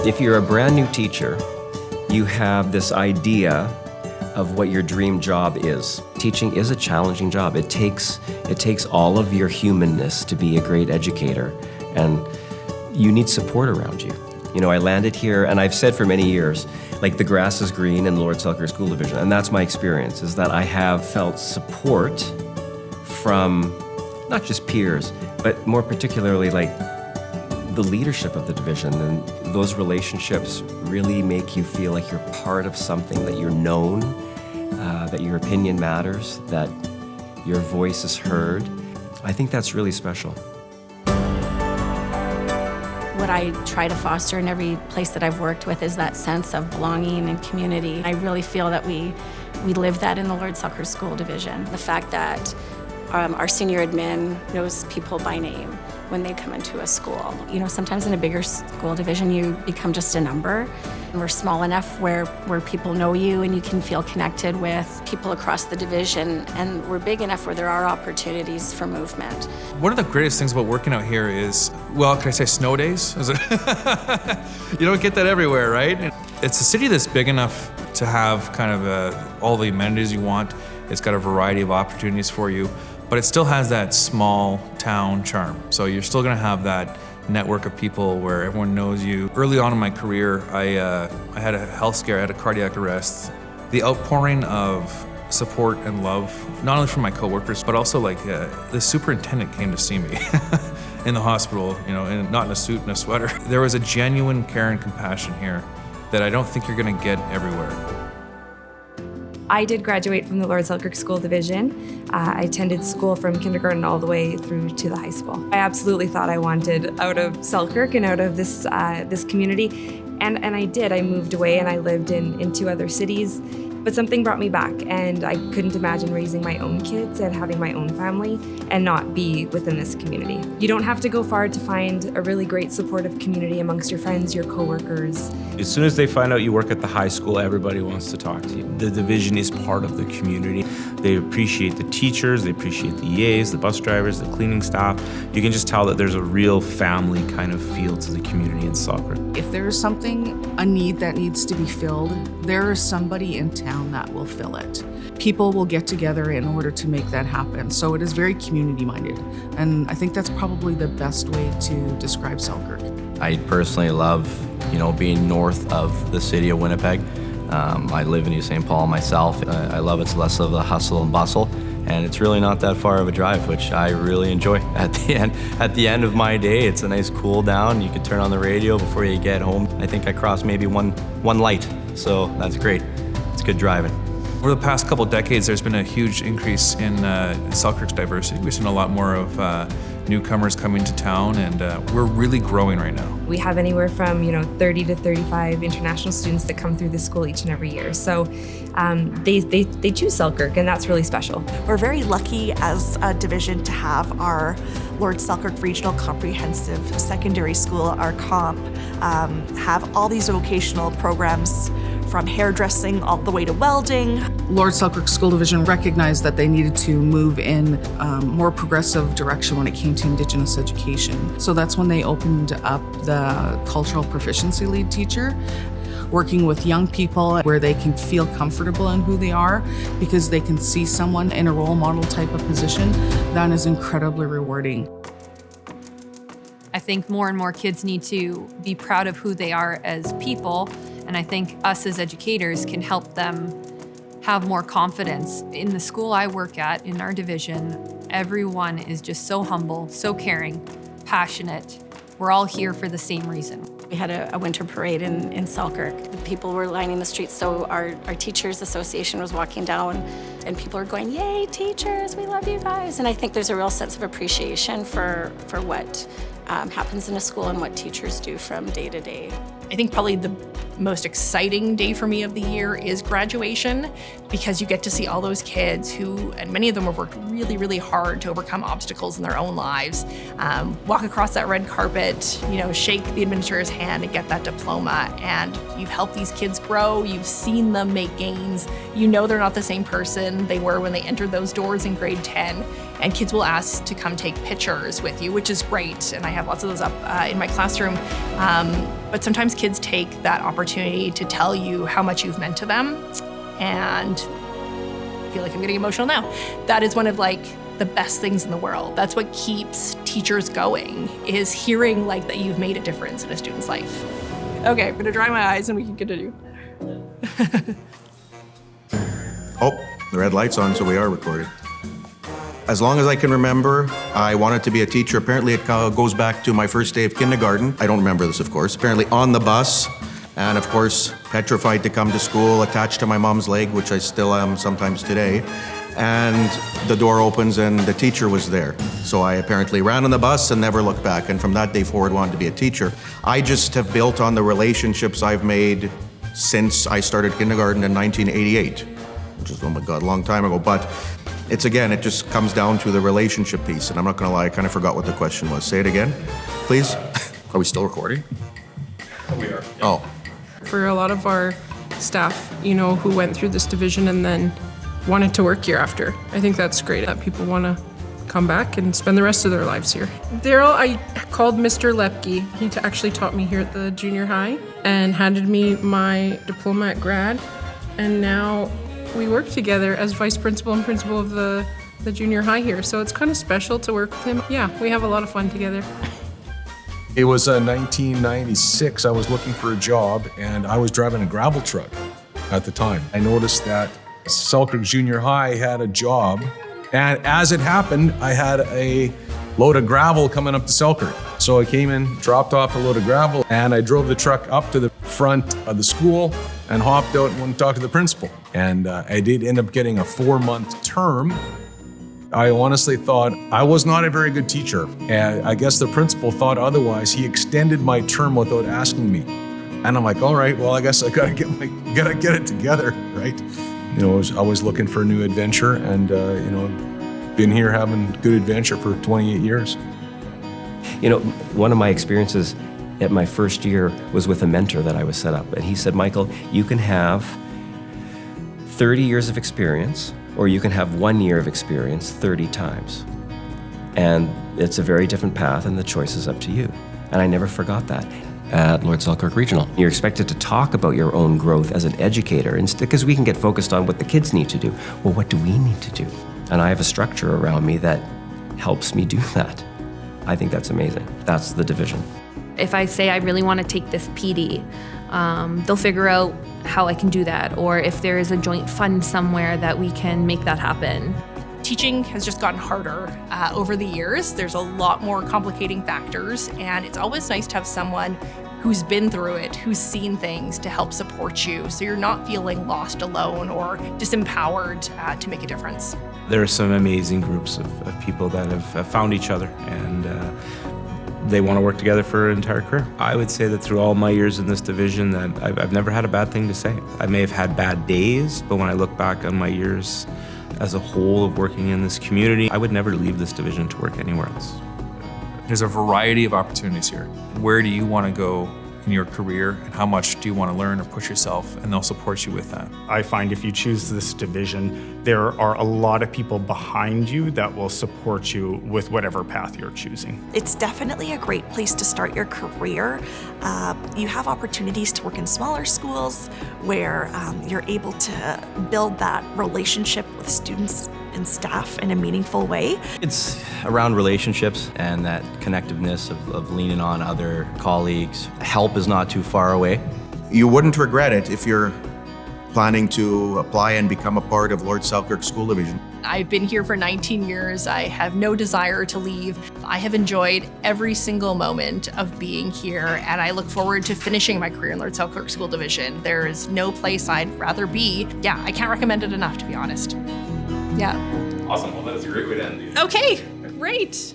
If you're a brand new teacher, you have this idea of what your dream job is. Teaching is a challenging job. It takes all of your humanness to be a great educator, and you need support around you. You know, I landed here, and I've said for many years, like, the grass is green in the Lord Selkirk School Division, and that's my experience, is that I have felt support from not just peers, but more particularly, like, the leadership of the division, and those relationships really make you feel like you're part of something, that you're known, that your opinion matters, that your voice is heard. I think that's really special. What I try to foster in every place that I've worked with is that sense of belonging and community. I really feel that we live that in the Lord Selkirk School Division. The fact that our senior admin knows people by name when they come into a school. You know, sometimes in a bigger school division, you become just a number. We're small enough where people know you and you can feel connected with people across the division, and we're big enough where there are opportunities for movement. One of the greatest things about working out here is, well, can I say snow days? Is it? You don't get that everywhere, right? It's a city that's big enough to have kind of all the amenities you want. It's got a variety of opportunities for you, but it still has that small town charm. So you're still gonna have that network of people where everyone knows you. Early on in my career, I had a health scare, I had a cardiac arrest. The outpouring of support and love, not only from my coworkers, but also like the superintendent came to see me in the hospital, you know, and not in a suit and a sweater. There was a genuine care and compassion here that I don't think you're gonna get everywhere. I did graduate from the Lord Selkirk School Division. I attended school from kindergarten all the way through to the high school. I absolutely thought I wanted out of Selkirk and out of this community, and I did. I moved away and I lived in 2 other cities, but something brought me back, and I couldn't imagine raising my own kids and having my own family and not be within this community. You don't have to go far to find a really great supportive community amongst your friends, your coworkers. As soon as they find out you work at the high school, everybody wants to talk to you. The division is part of the community. They appreciate the teachers, they appreciate the EAs, the bus drivers, the cleaning staff. You can just tell that there's a real family kind of feel to the community in Selkirk. If there is a need that needs to be filled, there is somebody in town that will fill it. People will get together in order to make that happen. So it is very community-minded. And I think that's probably the best way to describe Selkirk. I personally love, being north of the city of Winnipeg. I live in New St. Paul myself. I love it's less of a hustle and bustle, and it's really not that far of a drive, which I really enjoy. At the end of my day, it's a nice cool down. You can turn on the radio before you get home. I think I crossed maybe one light, so that's great. It's good driving. Over the past couple decades, there's been a huge increase in Selkirk's diversity. We've seen a lot more of newcomers coming to town, and we're really growing right now. We have anywhere from 30 to 35 international students that come through the school each and every year. So they choose Selkirk, and that's really special. We're very lucky as a division to have our Lord Selkirk Regional Comprehensive Secondary School, our COMP, have all these vocational programs from hairdressing all the way to welding. Lord Selkirk School Division recognized that they needed to move in a more progressive direction when it came to Indigenous education. So that's when they opened up the Cultural Proficiency Lead Teacher, working with young people where they can feel comfortable in who they are because they can see someone in a role model type of position. That is incredibly rewarding. I think more and more kids need to be proud of who they are as people, and I think us as educators can help them have more confidence. In the school I work at, in our division, everyone is just so humble, so caring, passionate. We're all here for the same reason. We had a winter parade in Selkirk. People were lining the streets, so our Teachers Association was walking down, and people are going, "Yay, teachers, we love you guys." And I think there's a real sense of appreciation for what happens in a school and what teachers do from day to day. I think probably the most exciting day for me of the year is graduation, because you get to see all those kids who, and many of them have worked really, really hard to overcome obstacles in their own lives, walk across that red carpet, shake the administrator's hand and get that diploma. And you've helped these kids grow, you've seen them make gains, they're not the same person than they were when they entered those doors in grade 10. And kids will ask to come take pictures with you, which is great. And I have lots of those up in my classroom. But sometimes kids take that opportunity to tell you how much you've meant to them. And I feel like I'm getting emotional now. That is one of the best things in the world. That's what keeps teachers going, is hearing that you've made a difference in a student's life. Okay, I'm gonna dry my eyes and we can continue. Oh, the red light's on, so we are recording. As long as I can remember, I wanted to be a teacher. Apparently it goes back to my first day of kindergarten. I don't remember this, of course. Apparently on the bus, and of course, petrified to come to school, attached to my mom's leg, which I still am sometimes today. And the door opens and the teacher was there. So I apparently ran on the bus and never looked back. And from that day forward, wanted to be a teacher. I just have built on the relationships I've made since I started kindergarten in 1988, which is, oh my God, a long time ago. But it just comes down to the relationship piece. And I'm not gonna lie, I kind of forgot what the question was. Say it again, please. Are we still recording? Oh, we are. Oh. For a lot of our staff, who went through this division and then wanted to work here after. I think that's great that people want to come back and spend the rest of their lives here. Daryl, I called Mr. Lepke. He actually taught me here at the junior high and handed me my diploma at grad. And now we work together as vice principal and principal of the junior high here. So it's kind of special to work with him. Yeah, we have a lot of fun together. It was 1996. I was looking for a job and I was driving a gravel truck at the time. I noticed that Selkirk Junior High had a job, and as it happened, I had a load of gravel coming up to Selkirk. So I came in, dropped off a load of gravel, and I drove the truck up to the front of the school and hopped out and went and talked to the principal. And I did end up getting a 4-month term. I honestly thought I was not a very good teacher, and I guess the principal thought otherwise. He extended my term without asking me. And I'm like, all right, well, I guess I gotta get it together, right? I was always looking for a new adventure, and been here having good adventure for 28 years. One of my experiences at my first year was with a mentor that I was set up, and he said, Michael, you can have 30 years of experience, or you can have 1 year of experience 30 times. And it's a very different path, and the choice is up to you. And I never forgot that. At Lord Selkirk Regional, you're expected to talk about your own growth as an educator, because we can get focused on what the kids need to do. Well, what do we need to do? And I have a structure around me that helps me do that. I think that's amazing. That's the division. If I say I really want to take this PD, they'll figure out how I can do that, or if there is a joint fund somewhere that we can make that happen. Teaching has just gotten harder over the years. There's a lot more complicating factors, and it's always nice to have someone who's been through it, who's seen things to help support you, so you're not feeling lost alone or disempowered to make a difference. There are some amazing groups of people that have found each other, and they want to work together for an entire career. I would say that through all my years in this division that I've never had a bad thing to say. I may have had bad days, but when I look back on my years as a whole of working in this community, I would never leave this division to work anywhere else. There's a variety of opportunities here. Where do you want to go in your career, and how much do you want to learn or push yourself? And they'll support you with that. I find if you choose this division, there are a lot of people behind you that will support you with whatever path you're choosing. It's definitely a great place to start your career. You have opportunities to work in smaller schools where you're able to build that relationship with students and staff in a meaningful way. It's around relationships and that connectiveness of leaning on other colleagues. Help is not too far away. You wouldn't regret it if you're planning to apply and become a part of Lord Selkirk School Division. I've been here for 19 years. I have no desire to leave. I have enjoyed every single moment of being here, and I look forward to finishing my career in Lord Selkirk School Division. There is no place I'd rather be. Yeah, I can't recommend it enough, to be honest. Yeah. Awesome. Well, that is a great way to end. Okay, great.